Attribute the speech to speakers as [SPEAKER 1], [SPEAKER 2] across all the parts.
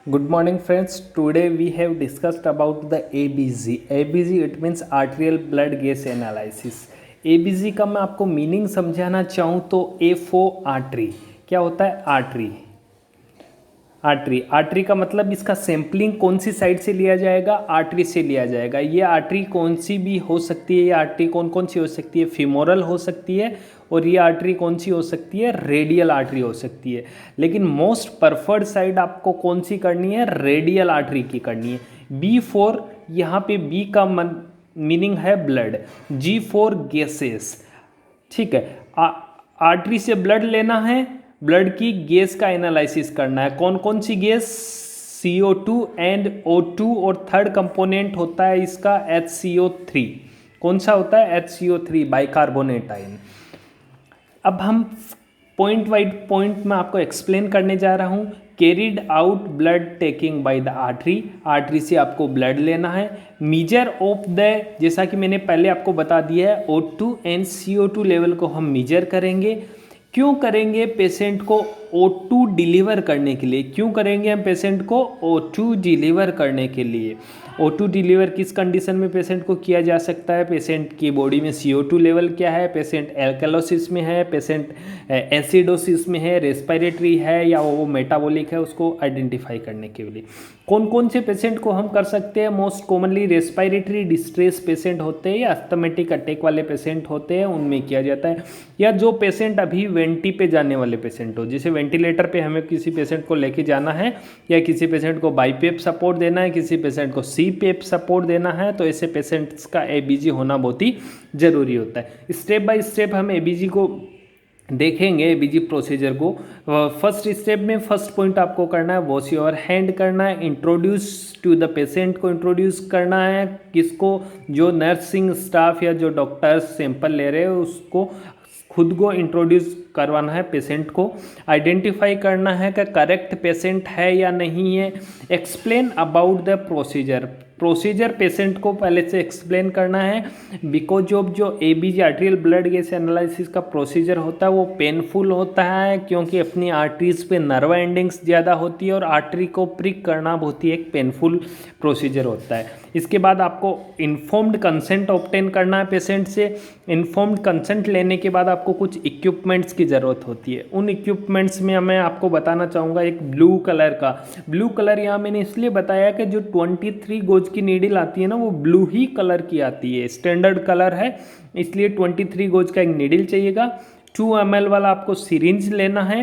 [SPEAKER 1] Good morning friends. Today we have discussed about the ABG. ABG it means arterial blood gas analysis. ABG का मैं आपको meaning समझाना चाहूँ तो A for artery क्या होता है? आर्टरी। आर्टरी का मतलब इसका सैंपलिंग कौन सी साइड से लिया जाएगा? आर्टरी से लिया जाएगा। ये आर्टरी कौन सी भी हो सकती है। ये आर्टरी कौन कौन सी हो सकती है? फीमोरल हो सकती है और ये आर्टरी कौन सी हो सकती है? रेडियल आर्टरी हो सकती है। लेकिन मोस्ट प्रेफर्ड साइड आपको कौन सी करनी है? रेडियल आर्टरी की करनी है। बी फोर, यहाँ पे बी का मीनिंग है ब्लड, जी फोर गैसेस। ठीक है, आर्टरी से ब्लड लेना है, ब्लड की गैस का एनालिसिस करना है। कौन कौन सी गैस? CO2 एंड O2 और थर्ड कंपोनेंट होता है इसका HCO3। कौन सा होता है? HCO3 bicarbonate ion. अब हम पॉइंट वाइज पॉइंट में आपको एक्सप्लेन करने जा रहा हूँ। Carried out blood taking by the artery, artery से आपको ब्लड लेना है। मीजर ऑफ द, जैसा कि मैंने पहले आपको बता दिया है, O2 एंड CO2 लेवल को हम मीजर करेंगे। क्यों करेंगे? पेशेंट को O2 डिलीवर करने के लिए। क्यों करेंगे हम पेशेंट को O2 डिलीवर करने के लिए? O2 डिलीवर किस कंडीशन में पेशेंट को किया जा सकता है? पेशेंट की बॉडी में CO2 लेवल क्या है, पेशेंट एल्कलोसिस में है, पेशेंट एसिडोसिस में है, रेस्पिरेटरी है या वो मेटाबॉलिक है, उसको आइडेंटिफाई करने के लिए। कौन कौन से पेशेंट को हम कर सकते हैं? Most commonly respiratory distress patient होते हैं या अस्थमेटिक अटैक वाले पेशेंट होते हैं, उनमें किया जाता है। या जो पेशेंट अभी वेंटी पे जाने वाले पेशेंट हो, जैसे वेंटिलेटर पे हमें किसी पेशेंट को लेके जाना है या किसी पेशेंट को बाईपेप सपोर्ट देना है, किसी पेशेंट को CPAP सपोर्ट देना है, तो ऐसे पेशेंट्स का ABG होना बहुत ही ज़रूरी होता है। स्टेप बाय स्टेप हम ABG को देखेंगे, ABG प्रोसीजर को। फर्स्ट स्टेप में फर्स्ट पॉइंट आपको करना है, वॉश योर हैंड करना है। इंट्रोड्यूस टू द पेशेंट को इंट्रोड्यूस करना है। किसको? जो नर्सिंग स्टाफ या जो डॉक्टर्स सैंपल ले रहे हैं उसको खुद को इंट्रोड्यूस करवाना है। पेशेंट को आइडेंटिफाई करना है कि करेक्ट पेशेंट है या नहीं है। Explain about the procedure, procedure patient को पहले से एक्सप्लेन करना है। बिकॉज ऑफ जो ABG arterial blood gas analysis का प्रोसीजर होता है वो पेनफुल होता है, क्योंकि अपनी आर्टरीज पे नर्व एंडिंग्स ज़्यादा होती है और आर्टरी को प्रिक करना बहुत ही एक पेनफुल प्रोसीजर होता है। इसके बाद आपको इन्फॉर्म्ड कंसेंट ऑब्टेन करना है पेशेंट से। इन्फॉर्म्ड कंसेंट लेने के बाद आपको कुछ इक्विपमेंट्स की ज़रूरत होती है। उन इक्विपमेंट्स में मैं आपको बताना चाहूँगा एक ब्लू कलर का। ब्लू कलर यहाँ मैंने इसलिए बताया कि जो 23 गोज की नीडल आती है ना, वो ब्लू ही कलर की आती है, स्टैंडर्ड कलर है, इसलिए 23 गोज का एक नीडल चाहिएगा। 2 ml वाला आपको सिरिंज लेना है।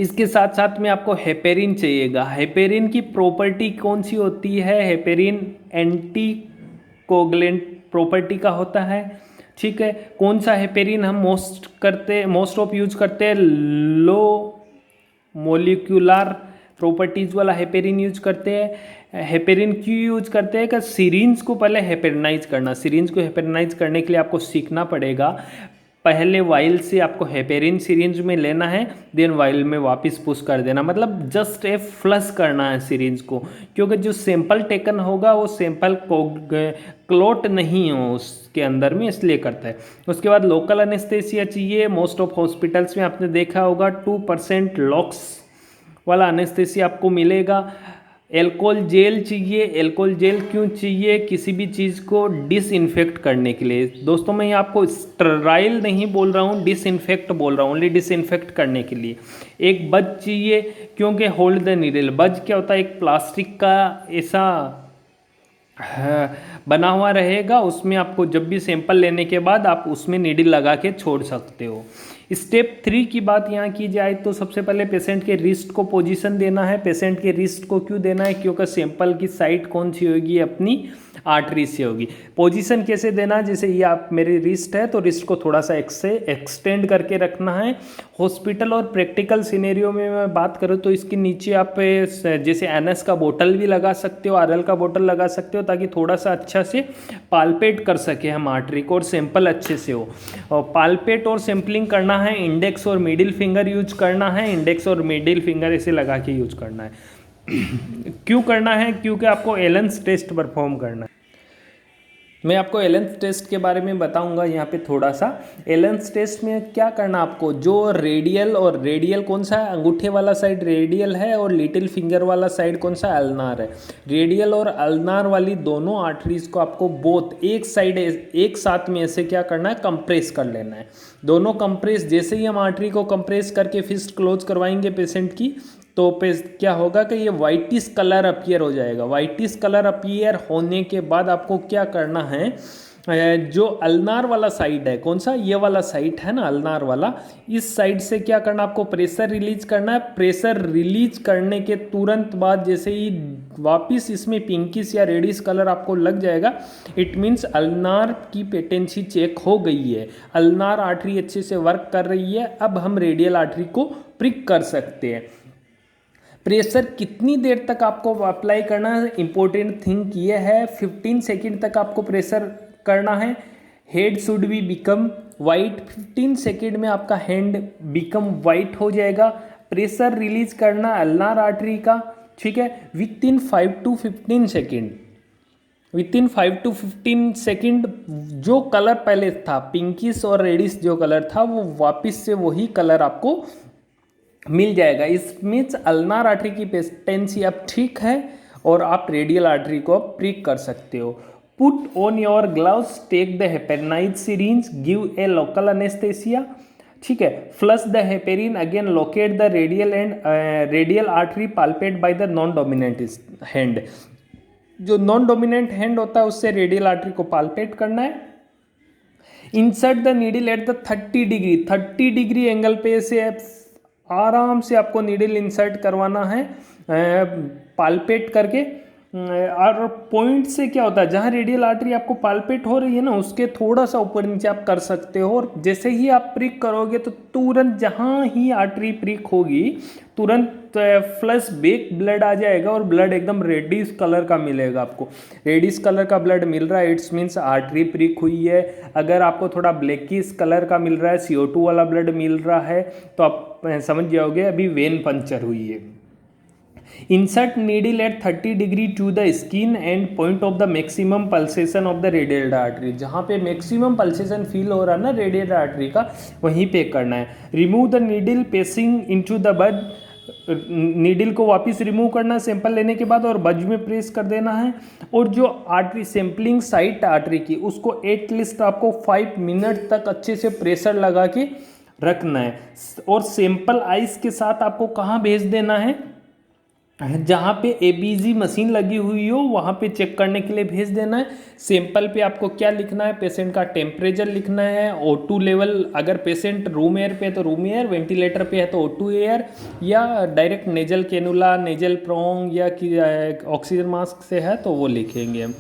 [SPEAKER 1] इसके साथ साथ में आपको हेपेरिन चाहिएगा। हेपेरिन की प्रॉपर्टी कौन सी होती है? हेपेरिन एंटी कोगुलेंट प्रॉपर्टी का होता है। ठीक है, कौन सा हेपेरिन हम मोस्ट ऑफ यूज करते हैं? लो मोलिकुलर प्रॉपर्टीज़ वाला हेपेरिन यूज करते हैं। हेपेरिन क्यों यूज करते हैं? कि सिरिंज को पहले हेपेरिनाइज करना। सिरिंज को हेपेरिनाइज करने के लिए आपको सीखना पड़ेगा। पहले वाइल से आपको हेपेरिन सिरिंज में लेना है, देन वाइल में वापस पुश कर देना, मतलब जस्ट ए फ्लश करना है सिरिंज को, क्योंकि जो सैंपल टेकन होगा वो सैंपल क्लोट नहीं हो उसके अंदर में, इसलिए करता है। उसके बाद लोकल एनेस्थेसिया चाहिए। मोस्ट ऑफ हॉस्पिटल्स में आपने देखा होगा 2% लॉक्स वाला एनेस्थेसिया आपको मिलेगा। एल्कोहल जेल चाहिए। एल्कोहल जेल क्यों चाहिए? किसी भी चीज़ को डिसइंफेक्ट करने के लिए। दोस्तों मैं आपको स्टराइल नहीं बोल रहा हूँ, डिसइंफेक्ट बोल रहा हूँ, ओनली डिसइंफेक्ट करने के लिए। एक बज चाहिए, क्योंकि होल्ड द नीडल। बज क्या होता है? एक प्लास्टिक का ऐसा बना हुआ रहेगा, उसमें आपको जब भी सैंपल लेने के बाद आप उसमें नीडल लगा के छोड़ सकते हो। स्टेप 3 की बात यहाँ की जाए तो सबसे पहले पेशेंट के रिस्ट को पोजीशन देना है। पेशेंट के रिस्ट को क्यों देना है? क्योंकि सैंपल की साइट कौन सी होगी? अपनी आर्टरी से होगी। पोजीशन कैसे देना है? जैसे ये आप मेरी रिस्ट है तो रिस्ट को थोड़ा सा एक्सटेंड करके रखना है। हॉस्पिटल और प्रैक्टिकल सिनेरियो में मैं बात करूँ तो इसके नीचे आप जैसे NS का बोतल भी लगा सकते हो, RL का बोतल लगा सकते हो, ताकि थोड़ा सा अच्छा से पालपेट कर सके हम आर्टरी को और सैंपल अच्छे से हो। और पालपेट और सैंपलिंग करना है, इंडेक्स और मिडिल फिंगर यूज करना है। इंडेक्स और मिडिल फिंगर ऐसे लगा के यूज करना है। क्यों करना है? क्योंकि आपको एलेंस टेस्ट परफॉर्म करना है। मैं आपको एलेंस टेस्ट के बारे में बताऊंगा यहाँ पे थोड़ा सा। एलेंस टेस्ट में क्या करना आपको, जो रेडियल, और रेडियल कौन सा है, अंगूठे वाला साइड रेडियल है और लिटिल फिंगर वाला साइड कौन सा, अल्नार है। रेडियल और अल्नार वाली दोनों आर्टरीज को आपको बोथ एक साइड एक साथ में ऐसे क्या करना है, कंप्रेस कर लेना है। दोनों कंप्रेस, जैसे ही हम आर्टरी को कंप्रेस करके फिस्ट क्लोज करवाएंगे पेशेंट की, तो पे क्या होगा कि ये वाइटिस कलर अपीयर हो जाएगा। वाइटिस कलर अपीयर होने के बाद आपको क्या करना है, जो अल्नार वाला साइड है, कौन सा, ये वाला साइड है ना अल्नार वाला, इस साइड से क्या करना, आपको प्रेशर रिलीज करना है। प्रेशर रिलीज करने के तुरंत बाद जैसे ही वापस इसमें पिंकिश या रेडिश कलर आपको लग जाएगा, इट मीन्स अल्नार की पेटेंसी चेक हो गई है, अल्नार आर्टरी अच्छे से वर्क कर रही है। अब हम रेडियल आर्टरी को प्रिक कर सकते हैं। प्रेशर कितनी देर तक आपको अप्लाई करना है, इंपॉर्टेंट थिंग ये है, 15 सेकेंड तक आपको प्रेशर करना है। Head should be become white, 15 second में आपका हैंड बिकम वाइट हो जाएगा। प्रेशर रिलीज करना अल्नार आर्टरी का, ठीक है, with in 5 to 15 second. With in 5 to 15 second जो कलर पहले था पिंकिश और रेडिश जो कलर था, वो वापस से वही कलर आपको मिल जाएगा। इस मीन्स अल्नार आर्टरी की पेटेंसी अब ठीक है और आप रेडियल आर्टरी को प्रिक कर सकते हो। Put on your gloves, take the heparin syringe, give a local anaesthesia, ठीक है। Flush the heparin, again locate the radial and radial artery, palpate by the non dominant hand. जो non dominant hand होता है उससे radial artery को palpate करना है। Insert the needle at the 30 degree angle पे से आराम से आपको नीडल इंसर्ट करवाना है, पाल्पेट करके। और पॉइंट से क्या होता है, जहाँ रेडियल आर्टरी आपको पाल्पेट हो रही है ना, उसके थोड़ा सा ऊपर नीचे आप कर सकते हो। और जैसे ही आप प्रिक करोगे तो तुरंत जहाँ ही आर्टरी प्रिक होगी तुरंत फ्लश बेक ब्लड आ जाएगा और ब्लड एकदम रेडिश कलर का मिलेगा आपको। रेडिश कलर का ब्लड मिल रहा है, इट्स मीन्स आर्टरी प्रिक हुई है। अगर आपको थोड़ा ब्लैकिश कलर का मिल रहा है, CO2 वाला ब्लड मिल रहा है, तो आप समझ जाओगे अभी वेन पंचर हुई है। Insert needle at 30 degree to the skin and point of the maximum pulsation of the radial artery. जहाँ पे मैक्सिमम पल्सेशन फील हो रहा है ना रेडियल आर्टरी का, वहीं पे करना है। Remove the needle pacing into the बज, नीडल को वापस रिमूव करना है सैंपल लेने के बाद और बज में प्रेस कर देना है। और जो आर्टरी सैंपलिंग साइट आर्टरी की, उसको एटलीस्ट आपको 5 मिनट तक अच्छे से प्रेशर लगा के रखना है। और सैंपल आइस के साथ आपको कहाँ भेज देना है, जहाँ पे ABG मशीन लगी हुई हो वहाँ पे चेक करने के लिए भेज देना है। सैंपल पे आपको क्या लिखना है, पेशेंट का टेम्परेचर लिखना है, O2 लेवल, अगर पेशेंट रूम एयर पे है तो रूम एयर, वेंटिलेटर पे है तो O2 एयर, या direct nasal cannula, nasal prong या कि ऑक्सीजन मास्क से है तो वो लिखेंगे हम,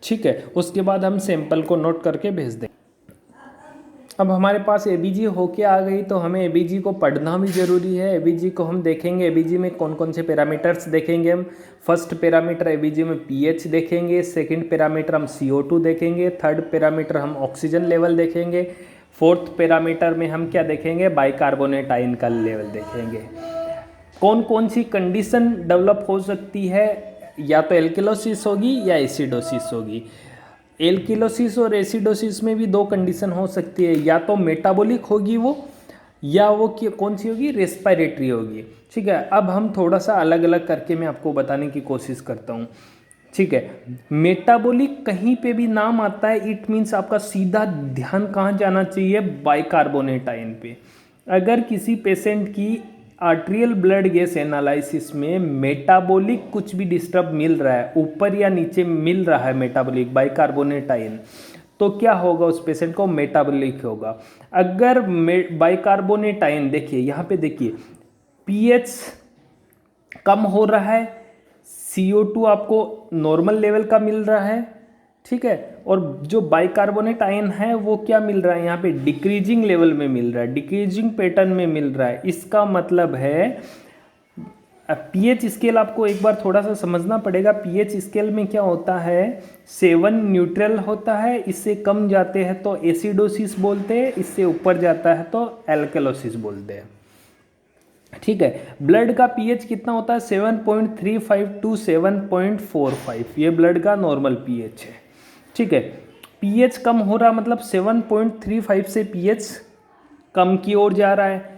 [SPEAKER 1] ठीक है। उसके बाद हम सैंपल को नोट करके भेज दें। अब हमारे पास ABG होके आ गई तो हमें ABG को पढ़ना भी ज़रूरी है। ABG को हम देखेंगे, ABG में कौन कौन से पैरामीटर्स देखेंगे हम। फर्स्ट पैरामीटर ABG में pH देखेंगे, सेकंड पैरामीटर हम CO2 देखेंगे, थर्ड पैरामीटर हम ऑक्सीजन लेवल देखेंगे, फोर्थ पैरामीटर में हम क्या देखेंगे, बाइकार्बोनेट आयन का लेवल देखेंगे। कौन कौन सी कंडीशन डेवलप हो सकती है, या तो एल्किलोसिस होगी या एसिडोसिस होगी। एल्किलोसिस और एसिडोसिस में भी 2 कंडीशन हो सकती है, या तो मेटाबॉलिक होगी वो, या वो कौन सी होगी, रेस्पिरेटरी होगी, ठीक है। अब हम थोड़ा सा अलग अलग करके मैं आपको बताने की कोशिश करता हूँ, ठीक है। मेटाबॉलिक कहीं पे भी नाम आता है, इट मीन्स आपका सीधा ध्यान कहाँ जाना चाहिए, बाइकार्बोनेट आयन पे। अगर किसी पेशेंट की आर्ट्रियल ब्लड गैस एनालिसिस में मेटाबॉलिक कुछ भी डिस्टर्ब मिल रहा है, ऊपर या नीचे मिल रहा है मेटाबॉलिक बाइकार्बोनेट आयन, तो क्या होगा, उस पेशेंट को मेटाबॉलिक होगा। अगर बाइकार्बोनेट आयन, देखिए यहाँ पे देखिए pH कम हो रहा है, CO2 आपको नॉर्मल लेवल का मिल रहा है, ठीक है। और जो बाइकार्बोनेट आयन है वो क्या मिल रहा है, यहाँ पे डिक्रीजिंग लेवल में मिल रहा है, डिक्रीजिंग पैटर्न में मिल रहा है। इसका मतलब है pH स्केल आपको एक बार थोड़ा सा समझना पड़ेगा। pH स्केल में क्या होता है, 7 न्यूट्रल होता है, इससे कम जाते हैं तो एसिडोसिस बोलते हैं, इससे ऊपर जाता है तो एल्कलोसिस बोलते हैं, ठीक है। ब्लड का pH कितना होता है, 7.35 to 7.45, ये ब्लड का नॉर्मल pH है, ठीक है। पीएच कम हो रहा मतलब 7.35 से पीएच कम की ओर जा रहा है।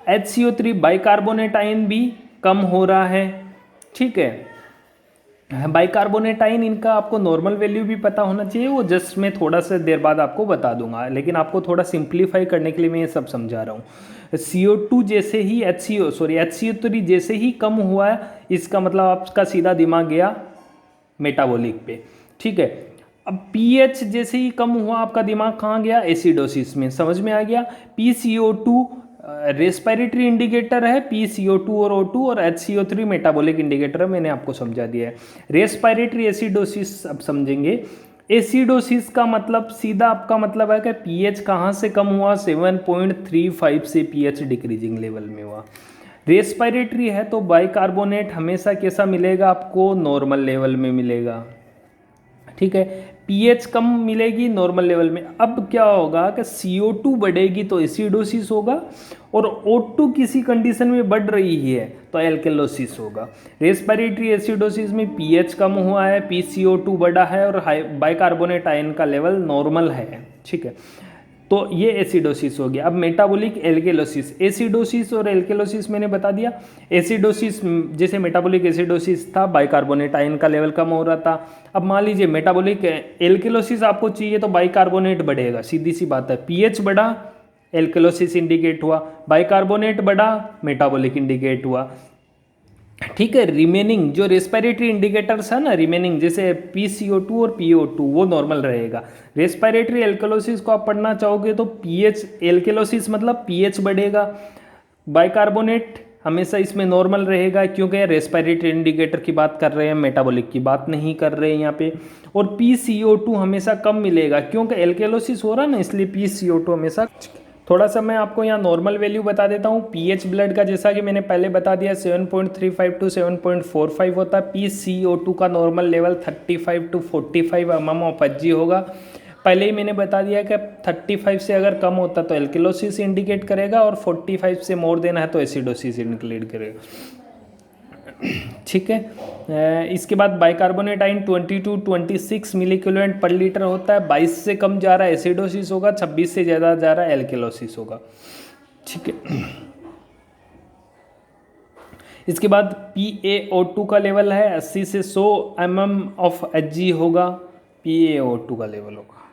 [SPEAKER 1] HCO3 बाइकार्बोनेट आयन भी कम हो रहा है, ठीक है। बाइकार्बोनेट आयन इनका आपको नॉर्मल वैल्यू भी पता होना चाहिए, वो जस्ट मैं थोड़ा सा देर बाद आपको बता दूंगा, लेकिन आपको थोड़ा सिंप्लीफाई करने के लिए मैं ये सब समझा रहा हूँ। CO2 जैसे ही HCO3 जैसे ही कम हुआ है, इसका मतलब आपका सीधा दिमाग गया मेटाबॉलिक पे, ठीक है। अब पीएच जैसे ही कम हुआ, आपका दिमाग कहाँ गया? एसिडोसिस में। समझ में आ गया? PCO2 रेस्पिरेटरी इंडिकेटर है, PCO2 और O2, और HCO3 मेटाबॉलिक इंडिकेटर है, मैंने आपको समझा दिया है। रेस्पिरेटरी एसिडोसिस अब समझेंगे। एसिडोसिस का मतलब सीधा आपका मतलब है कि पीएच कहाँ से कम हुआ? 7.35 से पीएच डिक्रीजिंग लेवल में हुआ। रेस्पिरेटरी है तो बाइकार्बोनेट हमेशा कैसा मिलेगा आपको? नॉर्मल लेवल में मिलेगा, ठीक है। पीएच कम मिलेगी नॉर्मल लेवल में। अब क्या होगा कि CO2 बढ़ेगी तो एसिडोसिस होगा, और O2 किसी कंडीशन में बढ़ रही है तो एल्केलोसिस होगा। रेस्पिरेटरी एसिडोसिस में पीएच कम हुआ है, PCO2 बढ़ा है, और बाइकार्बोनेट आयन का लेवल नॉर्मल है, ठीक है। तो ये एसिडोसिस हो गया। अब मेटाबॉलिक एल्केलोसिस, एसिडोसिस और एल्केलोसिस मैंने बता दिया। एसिडोसिस जैसे मेटाबॉलिक एसिडोसिस था, बाइकार्बोनेट आयन का लेवल कम हो रहा था। अब मान लीजिए मेटाबॉलिक एल्केलोसिस आपको चाहिए तो बाइकार्बोनेट बढ़ेगा, सीधी सी बात है। पीएच बढ़ा, एल्केलोसिस इंडिकेट हुआ, बाइकार्बोनेट बढ़ा, मेटाबॉलिक इंडिकेट हुआ, ठीक है। रिमेनिंग जो रेस्पिरेटरी इंडिकेटर्स है ना, रिमेनिंग जैसे PCO2 और PO2 वो नॉर्मल रहेगा। रेस्पिरेटरी एल्केलोसिस को आप पढ़ना चाहोगे तो पीएच एल्केलोसिस मतलब पीएच बढ़ेगा, बाइकार्बोनेट हमेशा इसमें नॉर्मल रहेगा, क्योंकि रेस्पिरेटरी इंडिकेटर की बात कर रहे हैं, मेटाबॉलिक की बात नहीं कर रहे हैं यहाँ पे। और PCO2 हमेशा कम मिलेगा, क्योंकि एल्केलोसिस हो रहा है ना, इसलिए PCO2 हमेशा। थोड़ा सा मैं आपको यहाँ नॉर्मल वैल्यू बता देता हूँ। पीएच ब्लड का जैसा कि मैंने पहले बता दिया 7.35 टू 7.45 होता है। PCO2 का नॉर्मल लेवल 35 टू 45 mm/Hg होगा। पहले ही मैंने बता दिया कि 35 से अगर कम होता तो एल्केलोसिस इंडिकेट करेगा, और 45 से मोर देना है तो एसिडोसिस इंडिकेट करेगा, ठीक है। इसके बाद बाइकार्बोनेट आयन 22-26 मिलीक्यूलेंट पर लीटर होता है। 22 से कम जा रहा है एसिडोसिस होगा, 26 से ज़्यादा जा रहा है एल्केलोसिस होगा, ठीक है। इसके बाद PaO2 का लेवल है 80 से 100 mm/Hg होगा, PaO2 का लेवल होगा।